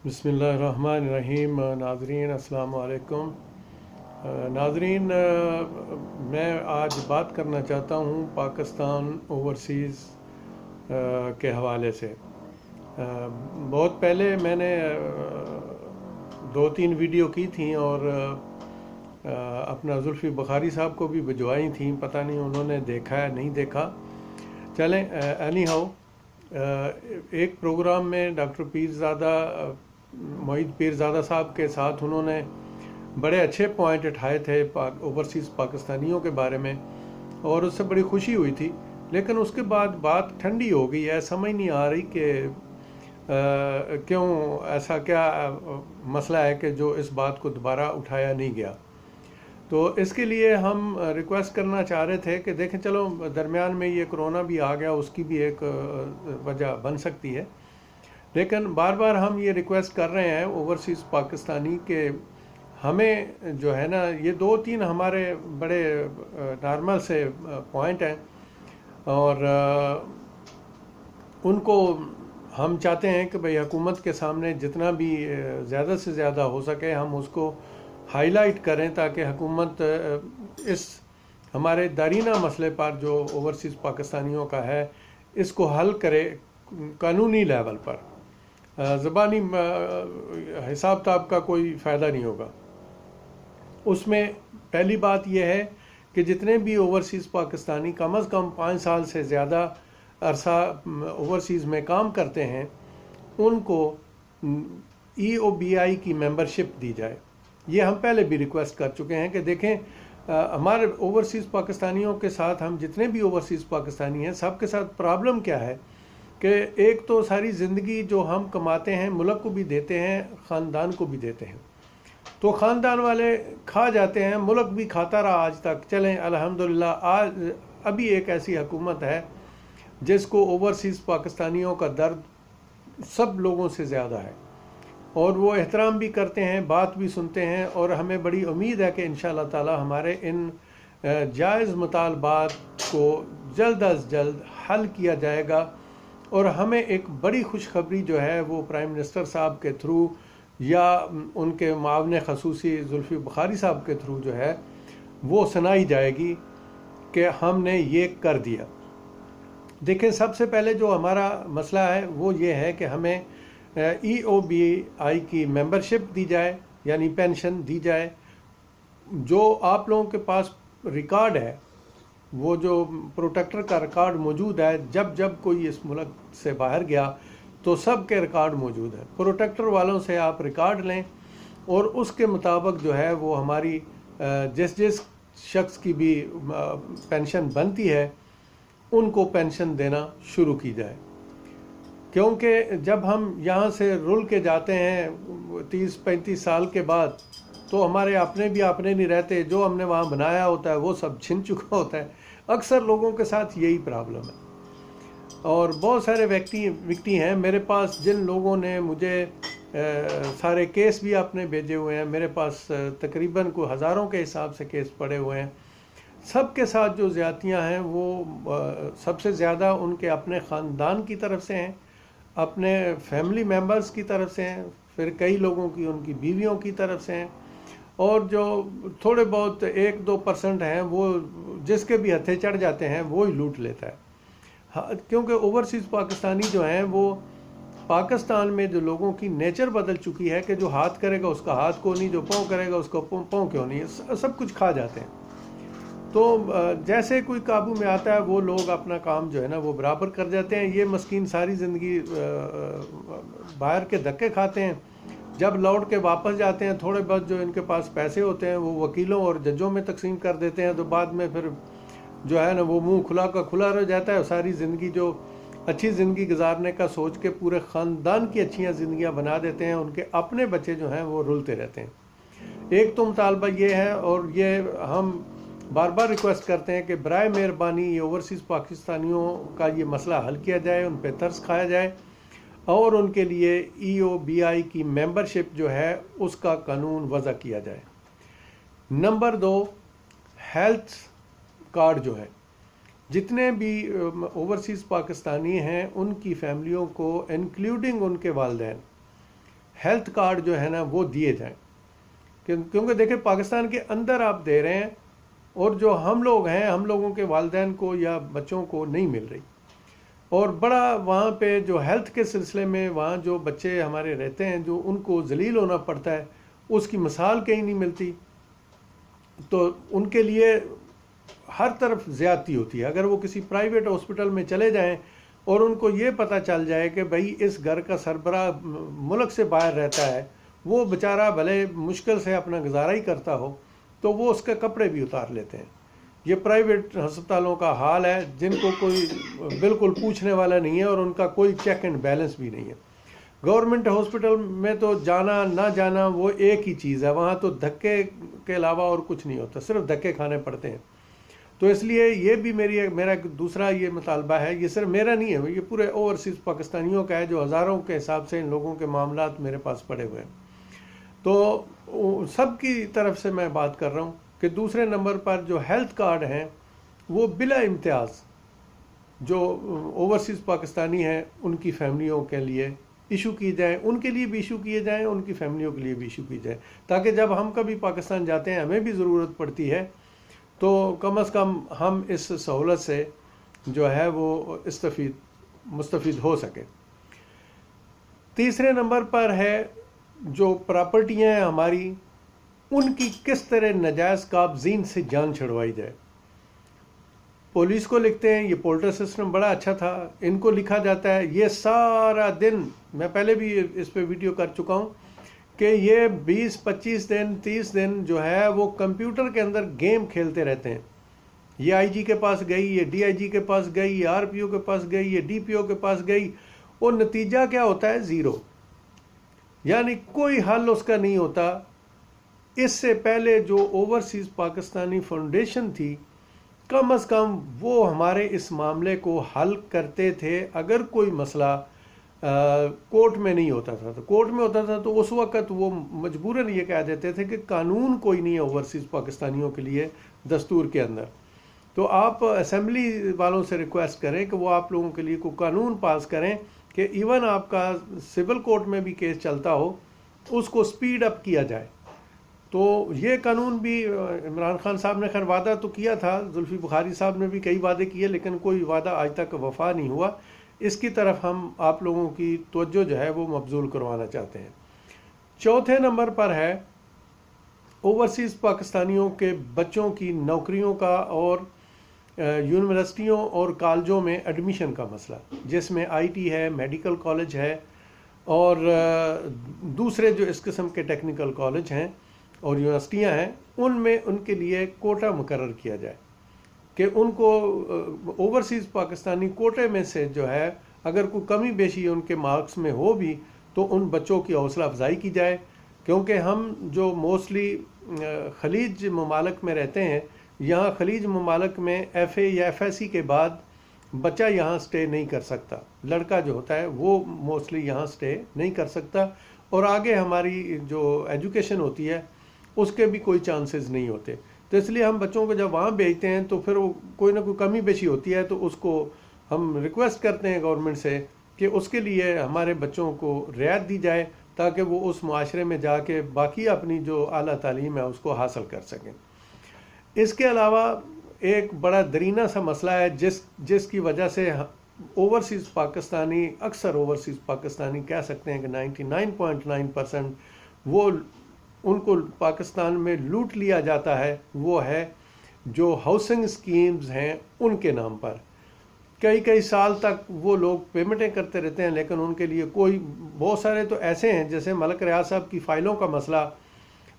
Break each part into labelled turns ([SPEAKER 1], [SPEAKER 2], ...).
[SPEAKER 1] بسم اللہ الرحمن الرحیم۔ ناظرین السلام علیکم۔ ناظرین، میں آج بات کرنا چاہتا ہوں پاکستان اوورسیز کے حوالے سے۔ بہت پہلے میں نے دو تین ویڈیو کی تھیں اور اپنا زلفی بخاری صاحب کو بھی بھجوائی تھیں، پتہ نہیں انہوں نے دیکھا ہے نہیں دیکھا۔ چلیں، اینی ہاؤ، ایک پروگرام میں ڈاکٹر پیرزادہ معید پیرزادہ صاحب کے ساتھ انہوں نے بڑے اچھے پوائنٹ اٹھائے تھے اوورسیز پاکستانیوں کے بارے میں، اور اس سے بڑی خوشی ہوئی تھی۔ لیکن اس کے بعد بات ٹھنڈی ہو گئی ہے، سمجھ نہیں آ رہی کہ کیوں ایسا کیا مسئلہ ہے کہ جو اس بات کو دوبارہ اٹھایا نہیں گیا۔ تو اس کے لیے ہم ریکویسٹ کرنا چاہ رہے تھے کہ دیکھیں، چلو درمیان میں یہ کرونا بھی آ گیا، اس کی بھی ایک وجہ بن سکتی ہے، لیکن بار بار ہم یہ ریکویسٹ کر رہے ہیں اوورسیز پاکستانی کہ ہمیں جو ہے نا، یہ دو تین ہمارے بڑے نارمل سے پوائنٹ ہیں، اور ان کو ہم چاہتے ہیں کہ بھئی حکومت کے سامنے جتنا بھی زیادہ سے زیادہ ہو سکے ہم اس کو ہائی لائٹ کریں، تاکہ حکومت اس ہمارے دارینہ مسئلے پر جو اوورسیز پاکستانیوں کا ہے اس کو حل کرے قانونی لیول پر۔ زبانی حساب کتاب کا کوئی فائدہ نہیں ہوگا۔ اس میں پہلی بات یہ ہے کہ جتنے بھی اوورسیز پاکستانی کم از کم 5 سال سے زیادہ عرصہ اوورسیز میں کام کرتے ہیں، ان کو EOBI کی ممبرشپ دی جائے۔ یہ ہم پہلے بھی ریکویسٹ کر چکے ہیں کہ دیکھیں، ہمارے اوورسیز پاکستانیوں کے ساتھ، ہم جتنے بھی اوورسیز پاکستانی ہیں سب کے ساتھ پرابلم کیا ہے کہ ایک تو ساری زندگی جو ہم کماتے ہیں ملک کو بھی دیتے ہیں، خاندان کو بھی دیتے ہیں، تو خاندان والے کھا جاتے ہیں، ملک بھی کھاتا رہا آج تک۔ چلیں الحمدللہ، آج ابھی ایک ایسی حکومت ہے جس کو اوورسیز پاکستانیوں کا درد سب لوگوں سے زیادہ ہے، اور وہ احترام بھی کرتے ہیں، بات بھی سنتے ہیں، اور ہمیں بڑی امید ہے کہ انشاءاللہ تعالی ہمارے ان جائز مطالبات کو جلد از جلد حل کیا جائے گا، اور ہمیں ایک بڑی خوشخبری جو ہے وہ پرائم منسٹر صاحب کے تھرو یا ان کے معاون خصوصی زلفی بخاری صاحب کے تھرو جو ہے وہ سنائی جائے گی کہ ہم نے یہ کر دیا۔ دیکھیں، سب سے پہلے جو ہمارا مسئلہ ہے وہ یہ ہے کہ ہمیں EOBI کی ممبرشپ دی جائے، یعنی پینشن دی جائے۔ جو آپ لوگوں کے پاس ریکارڈ ہے، وہ جو پروٹیکٹر کا ریکارڈ موجود ہے، جب جب کوئی اس ملک سے باہر گیا تو سب کے ریکارڈ موجود ہے، پروٹیکٹر والوں سے آپ ریکارڈ لیں، اور اس کے مطابق جو ہے وہ ہماری جس شخص کی بھی پینشن بنتی ہے ان کو پینشن دینا شروع کی جائے۔ کیونکہ جب ہم یہاں سے رل کے جاتے ہیں 30-35 سال کے بعد، تو ہمارے اپنے بھی اپنے نہیں رہتے، جو ہم نے وہاں بنایا ہوتا ہے وہ سب چھن چکا ہوتا ہے۔ اکثر لوگوں کے ساتھ یہی پرابلم ہے، اور بہت سارے ویکتی ہیں میرے پاس جن لوگوں نے مجھے سارے کیس بھی اپنے بھیجے ہوئے ہیں، میرے پاس تقریباً کوئی ہزاروں کے حساب سے کیس پڑے ہوئے ہیں۔ سب کے ساتھ جو زیادتیاں ہیں وہ سب سے زیادہ ان کے اپنے خاندان کی طرف سے ہیں، اپنے فیملی ممبرز کی طرف سے ہیں، پھر کئی لوگوں کی ان کی بیویوں کی طرف سے ہیں، اور جو تھوڑے بہت 1-2% ہیں وہ جس کے بھی ہتھے چڑھ جاتے ہیں وہی لوٹ لیتا ہے۔ کیونکہ اوورسیز پاکستانی جو ہیں وہ پاکستان میں جو لوگوں کی نیچر بدل چکی ہے کہ جو ہاتھ کرے گا اس کا ہاتھ کو نہیں، جو پاؤں کرے گا اس کو پاؤں کیوں نہیں، سب کچھ کھا جاتے ہیں۔ تو جیسے کوئی قابو میں آتا ہے وہ لوگ اپنا کام جو ہے نا وہ برابر کر جاتے ہیں۔ یہ مسکین ساری زندگی باہر کے دھکے کھاتے ہیں، جب لوٹ کے واپس جاتے ہیں تھوڑے بہت جو ان کے پاس پیسے ہوتے ہیں وہ وکیلوں اور ججوں میں تقسیم کر دیتے ہیں، تو بعد میں پھر جو ہے نا وہ منہ کھلا کا کھلا رہ جاتا ہے، اور ساری زندگی جو اچھی زندگی گزارنے کا سوچ کے پورے خاندان کی اچھیاں زندگیاں بنا دیتے ہیں، ان کے اپنے بچے جو ہیں وہ رلتے رہتے ہیں۔ ایک تو مطالبہ یہ ہے، اور یہ ہم بار بار ریکویسٹ کرتے ہیں کہ برائے مہربانی یہ اوورسیز پاکستانیوں کا یہ مسئلہ حل کیا جائے، ان پہ ترس کھایا جائے، اور ان کے لیے EOBI کی ممبرشپ جو ہے اس کا قانون وضع کیا جائے۔ نمبر 2، ہیلتھ کارڈ جو ہے، جتنے بھی اوورسیز پاکستانی ہیں ان کی فیملیوں کو انکلوڈنگ ان کے والدین ہیلتھ کارڈ جو ہے نا وہ دیے جائیں، کیونکہ دیکھیں پاکستان کے اندر آپ دے رہے ہیں اور جو ہم لوگ ہیں، ہم لوگوں کے والدین کو یا بچوں کو نہیں مل رہی، اور بڑا وہاں پہ جو ہیلتھ کے سلسلے میں وہاں جو بچے ہمارے رہتے ہیں جو ان کو ذلیل ہونا پڑتا ہے، اس کی مثال کہیں نہیں ملتی. تو ان کے لیے ہر طرف زیادتی ہوتی ہے. اگر وہ کسی پرائیویٹ ہاسپٹل میں چلے جائیں اور ان کو یہ پتہ چل جائے کہ بھائی اس گھر کا سربراہ ملک سے باہر رہتا ہے، وہ بیچارہ بھلے مشکل سے اپنا گزارا ہی کرتا ہو، تو وہ اس کے کپڑے بھی اتار لیتے ہیں. یہ پرائیویٹ ہسپتالوں کا حال ہے جن کو کوئی بالکل پوچھنے والا نہیں ہے اور ان کا کوئی چیک اینڈ بیلنس بھی نہیں ہے. گورنمنٹ ہاسپٹل میں تو جانا نہ جانا وہ ایک ہی چیز ہے، وہاں تو دھکے کے علاوہ اور کچھ نہیں ہوتا، صرف دھکے کھانے پڑتے ہیں. تو اس لیے یہ بھی میرا ایک دوسرا یہ مطالبہ ہے، یہ صرف میرا نہیں ہے، یہ پورے اوورسیز پاکستانیوں کا ہے، جو ہزاروں کے حساب سے ان لوگوں کے معاملات میرے پاس پڑے ہوئے ہیں. تو سب کی طرف سے میں بات کر رہا ہوں کہ دوسرے نمبر پر جو ہیلتھ کارڈ ہیں وہ بلا امتیاز جو اوورسیز پاکستانی ہیں ان کی فیملیوں کے لیے ایشو کی جائیں، ان کے لیے بھی ایشو کیے جائیں، ان کی فیملیوں کے لیے بھی ایشو کی جائیں، تاکہ جب ہم کبھی پاکستان جاتے ہیں ہمیں بھی ضرورت پڑتی ہے تو کم از کم ہم اس سہولت سے جو ہے وہ مستفید ہو سکے. تیسرے نمبر پر ہے جو پراپرٹیاں ہیں ہماری، ان کی کس طرح ناجائز قابضین سے جان چھڑوائی جائے. پولیس کو لکھتے ہیں، یہ پولٹر سسٹم بڑا اچھا تھا، ان کو لکھا جاتا ہے، یہ سارا دن، میں پہلے بھی اس پہ ویڈیو کر چکا ہوں کہ یہ 20-25 دن 30 دن جو ہے وہ کمپیوٹر کے اندر گیم کھیلتے رہتے ہیں. یہ آئی جی کے پاس گئی، یہ ڈی آئی جی کے پاس گئی، یہ آر پی او کے پاس گئی، یہ ڈی پی او کے پاس گئی، اور نتیجہ کیا ہوتا ہے؟ زیرو، یعنی کوئی حل اس کا نہیں ہوتا. اس سے پہلے جو اوورسیز پاکستانی فاؤنڈیشن تھی، کم از کم وہ ہمارے اس معاملے کو حل کرتے تھے. اگر کوئی مسئلہ کورٹ میں نہیں ہوتا تھا، تو کورٹ میں ہوتا تھا تو اس وقت وہ مجبوراً یہ کہہ دیتے تھے کہ قانون کوئی نہیں ہے اوورسیز پاکستانیوں کے لیے دستور کے اندر. تو آپ اسمبلی والوں سے ریکویسٹ کریں کہ وہ آپ لوگوں کے لیے کوئی قانون پاس کریں کہ ایون آپ کا سول کورٹ میں بھی کیس چلتا ہو اس کو سپیڈ اپ کیا جائے. تو یہ قانون بھی عمران خان صاحب نے خیر وعدہ تو کیا تھا، زلفی بخاری صاحب نے بھی کئی وعدے کیے، لیکن کوئی وعدہ آج تک وفا نہیں ہوا. اس کی طرف ہم آپ لوگوں کی توجہ جو ہے وہ مبذول کروانا چاہتے ہیں. چوتھے نمبر پر ہے اوورسیز پاکستانیوں کے بچوں کی نوکریوں کا اور یونیورسٹیوں اور کالجوں میں ایڈمیشن کا مسئلہ، جس میں آئی ٹی ہے، میڈیکل کالج ہے اور دوسرے جو اس قسم کے ٹیکنیکل کالج ہیں اور یونیورسٹیاں ہیں، ان میں ان کے لیے کوٹا مقرر کیا جائے کہ ان کو اوورسیز پاکستانی کوٹے میں سے جو ہے اگر کوئی کمی بیشی ان کے مارکس میں ہو بھی تو ان بچوں کی حوصلہ افزائی کی جائے. کیونکہ ہم جو موسٹلی خلیج ممالک میں رہتے ہیں، یہاں خلیج ممالک میں ایف اے یا ایف ایس سی کے بعد بچہ یہاں سٹے نہیں کر سکتا، لڑکا جو ہوتا ہے وہ موسٹلی یہاں سٹے نہیں کر سکتا، اور آگے ہماری جو ایجوکیشن ہوتی ہے اس کے بھی کوئی چانسز نہیں ہوتے. تو اس لیے ہم بچوں کو جب وہاں بھیجتے ہیں تو پھر وہ کوئی نہ کوئی کمی بیشی ہوتی ہے، تو اس کو ہم ریکویسٹ کرتے ہیں گورنمنٹ سے کہ اس کے لیے ہمارے بچوں کو رعایت دی جائے تاکہ وہ اس معاشرے میں جا کے باقی اپنی جو اعلیٰ تعلیم ہے اس کو حاصل کر سکیں. اس کے علاوہ ایک بڑا درینہ سا مسئلہ ہے جس کی وجہ سے اوورسیز پاکستانی، اکثر اوورسیز پاکستانی کہہ سکتے ہیں کہ 99.9% وہ ان کو پاکستان میں لوٹ لیا جاتا ہے، وہ ہے جو ہاؤسنگ سکیمز ہیں ان کے نام پر. کئی سال تک وہ لوگ پیمنٹیں کرتے رہتے ہیں، لیکن ان کے لیے کوئی، بہت سارے تو ایسے ہیں جیسے ملک ریاض صاحب کی فائلوں کا مسئلہ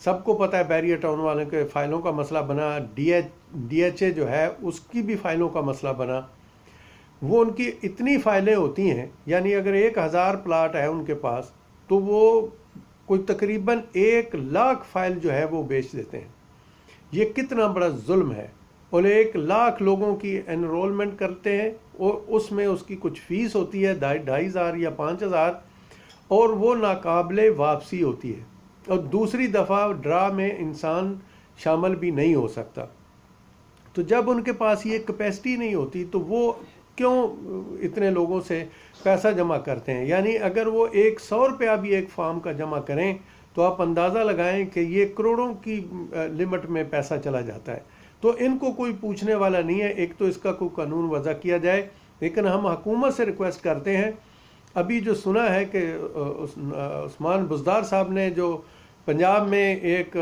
[SPEAKER 1] سب کو پتہ ہے، بیریئر ٹاؤن والوں کے فائلوں کا مسئلہ بنا، ڈی ایچ اے جو ہے اس کی بھی فائلوں کا مسئلہ بنا. وہ ان کی اتنی فائلیں ہوتی ہیں، یعنی اگر 1000 پلاٹ ہے ان کے پاس تو وہ کوئی تقریباً 1,00,000 فائل جو ہے وہ بیچ دیتے ہیں. یہ کتنا بڑا ظلم ہے. اور 1,00,000 لوگوں کی انرولمنٹ کرتے ہیں اور اس میں اس کی کچھ فیس ہوتی ہے 2,500 یا 5,000، اور وہ ناقابل واپسی ہوتی ہے، اور دوسری دفعہ ڈرا میں انسان شامل بھی نہیں ہو سکتا. تو جب ان کے پاس یہ کیپیسٹی نہیں ہوتی تو وہ کیوں اتنے لوگوں سے پیسہ جمع کرتے ہیں؟ یعنی اگر وہ 100 روپیہ بھی ایک فارم کا جمع کریں تو آپ اندازہ لگائیں کہ یہ کروڑوں کی لمٹ میں پیسہ چلا جاتا ہے. تو ان کو کوئی پوچھنے والا نہیں ہے. ایک تو اس کا کوئی قانون وضع کیا جائے. لیکن ہم حکومت سے ریکویسٹ کرتے ہیں، ابھی جو سنا ہے کہ عثمان بزدار صاحب نے جو پنجاب میں ایک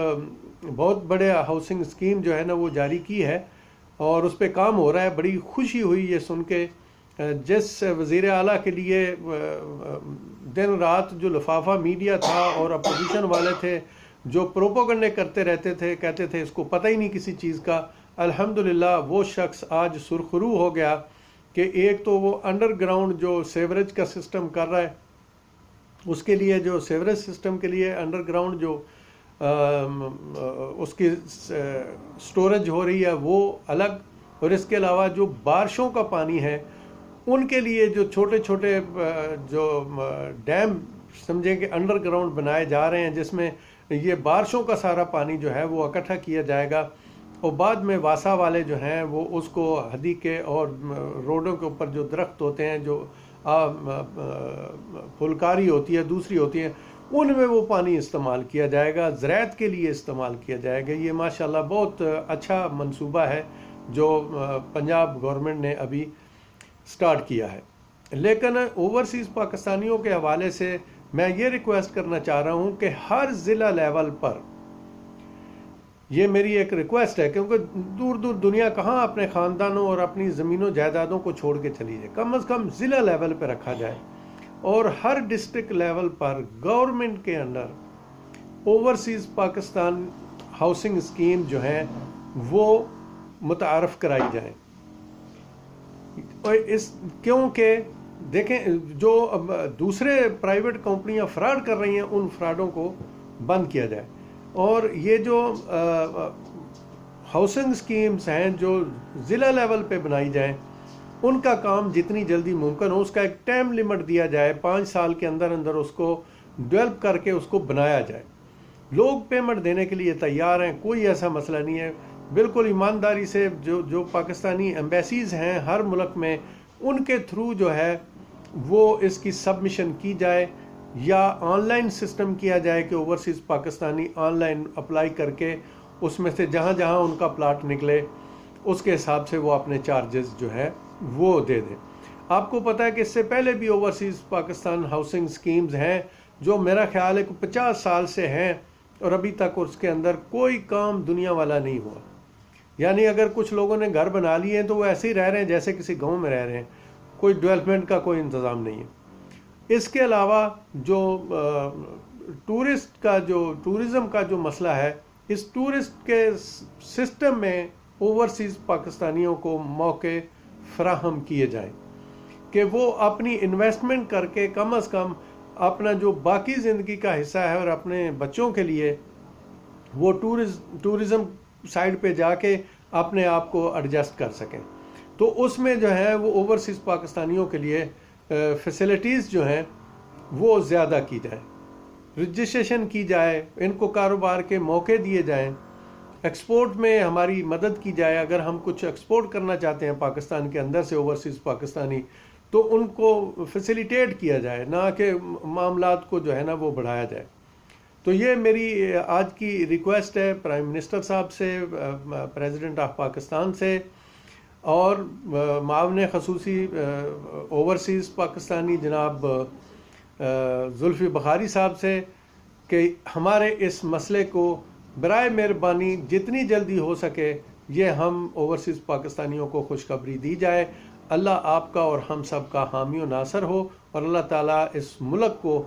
[SPEAKER 1] بہت بڑے ہاؤسنگ اسکیم جو ہے نا وہ جاری کی ہے اور اس پہ کام ہو رہا ہے. بڑی خوشی ہوئی یہ سن کے. جس وزیر اعلیٰ کے لیے دن رات جو لفافہ میڈیا تھا اور اپوزیشن والے تھے جو پروپیگنڈے کرتے رہتے تھے، کہتے تھے اس کو پتہ ہی نہیں کسی چیز کا، الحمدللہ وہ شخص آج سرخرو ہو گیا کہ ایک تو وہ انڈر گراؤنڈ جو سیوریج کا سسٹم کر رہا ہے، اس کے لیے جو سیوریج سسٹم کے لیے انڈر گراؤنڈ جو اس کی سٹوریج ہو رہی ہے وہ الگ، اور اس کے علاوہ جو بارشوں کا پانی ہے ان کے لیے جو چھوٹے چھوٹے جو ڈیم سمجھیں کہ انڈر گراؤنڈ بنائے جا رہے ہیں جس میں یہ بارشوں کا سارا پانی جو ہے وہ اکٹھا کیا جائے گا اور بعد میں واسا والے جو ہیں وہ اس کو حدیقے اور روڈوں کے اوپر جو درخت ہوتے ہیں جو پھلکاری ہوتی ہے دوسری ہوتی ہیں ان میں وہ پانی استعمال کیا جائے گا، زراعت کے لیے استعمال کیا جائے گا. یہ ماشاءاللہ بہت اچھا منصوبہ ہے جو پنجاب گورنمنٹ نے ابھی سٹارٹ کیا ہے. لیکن اوورسیز پاکستانیوں کے حوالے سے میں یہ ریکویسٹ کرنا چاہ رہا ہوں کہ ہر ضلع لیول پر، یہ میری ایک ریکویسٹ ہے کیونکہ دور دور دنیا کہاں اپنے خاندانوں اور اپنی زمینوں جائیدادوں کو چھوڑ کے چلی جائے، کم از کم ضلع لیول پہ رکھا جائے اور ہر ڈسٹرکٹ لیول پر گورنمنٹ کے under overseas Pakistan housing scheme جو ہیں وہ متعارف کرائی جائیں. اور کیونکہ دیکھیں جو دوسرے پرائیویٹ کمپنیاں فراڈ کر رہی ہیں ان فراڈوں کو بند کیا جائے. اور یہ جو ہاؤسنگ اسکیمز ہیں جو ضلع لیول پہ بنائی جائیں ان کا کام جتنی جلدی ممکن ہو اس کا ایک ٹائم لمٹ دیا جائے، 5 سال کے اندر اندر اس کو ڈیولپ کر کے اس کو بنایا جائے. لوگ پیمنٹ دینے کے لیے تیار ہیں، کوئی ایسا مسئلہ نہیں ہے. بالکل ایمانداری سے جو پاکستانی ایمبیسیز ہیں ہر ملک میں ان کے تھرو جو ہے وہ اس کی سبمیشن کی جائے یا آن لائن سسٹم کیا جائے کہ overseas Pakistani on line apply کر کے اس میں سے جہاں جہاں ان کا پلاٹ نکلے اس کے حساب سے وہ اپنے چارجز جو ہے وہ دے دیں. آپ کو پتہ ہے کہ اس سے پہلے بھی اوورسیز پاکستان ہاؤسنگ اسکیمز ہیں جو میرا خیال ہے کہ 50 سال سے ہیں اور ابھی تک اس کے اندر کوئی کام دنیا والا نہیں ہوا. یعنی اگر کچھ لوگوں نے گھر بنا لیے ہیں تو وہ ایسے ہی رہ رہے ہیں جیسے کسی گاؤں میں رہ رہے ہیں، کوئی ڈیولپمنٹ کا کوئی انتظام نہیں ہے. اس کے علاوہ جو ٹورزم کا جو مسئلہ ہے، اس ٹورسٹ کے سسٹم میں اوورسیز پاکستانیوں کو موقع فراہم کیے جائیں کہ وہ اپنی انویسٹمنٹ کر کے کم از کم اپنا جو باقی زندگی کا حصہ ہے اور اپنے بچوں کے لیے وہ ٹورزم سائڈ پہ جا کے اپنے آپ کو ایڈجسٹ کر سکیں. تو اس میں جو ہے وہ اوورسیز پاکستانیوں کے لیے فیسلٹیز جو ہیں وہ زیادہ کی جائیں، رجسٹریشن کی جائے، ان کو کاروبار کے موقع دیے جائیں، ایکسپورٹ میں ہماری مدد کی جائے. اگر ہم کچھ ایکسپورٹ کرنا چاہتے ہیں پاکستان کے اندر سے اوورسیز پاکستانی تو ان کو فیسیلیٹیٹ کیا جائے، نہ کہ معاملات کو جو ہے نا وہ بڑھایا جائے. تو یہ میری آج کی ریکویسٹ ہے پرائم منسٹر صاحب سے، پریزیڈنٹ آف پاکستان سے اور معاون خصوصی اوورسیز پاکستانی جناب زلفی بخاری صاحب سے کہ ہمارے اس مسئلے کو برائے مہربانی جتنی جلدی ہو سکے یہ ہم اوورسیز پاکستانیوں کو خوشخبری دی جائے. اللہ آپ کا اور ہم سب کا حامی و ناصر ہو اور اللہ تعالیٰ اس ملک کو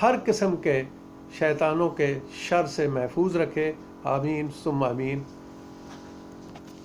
[SPEAKER 1] ہر قسم کے شیطانوں کے شر سے محفوظ رکھے. آمین ثم آمین.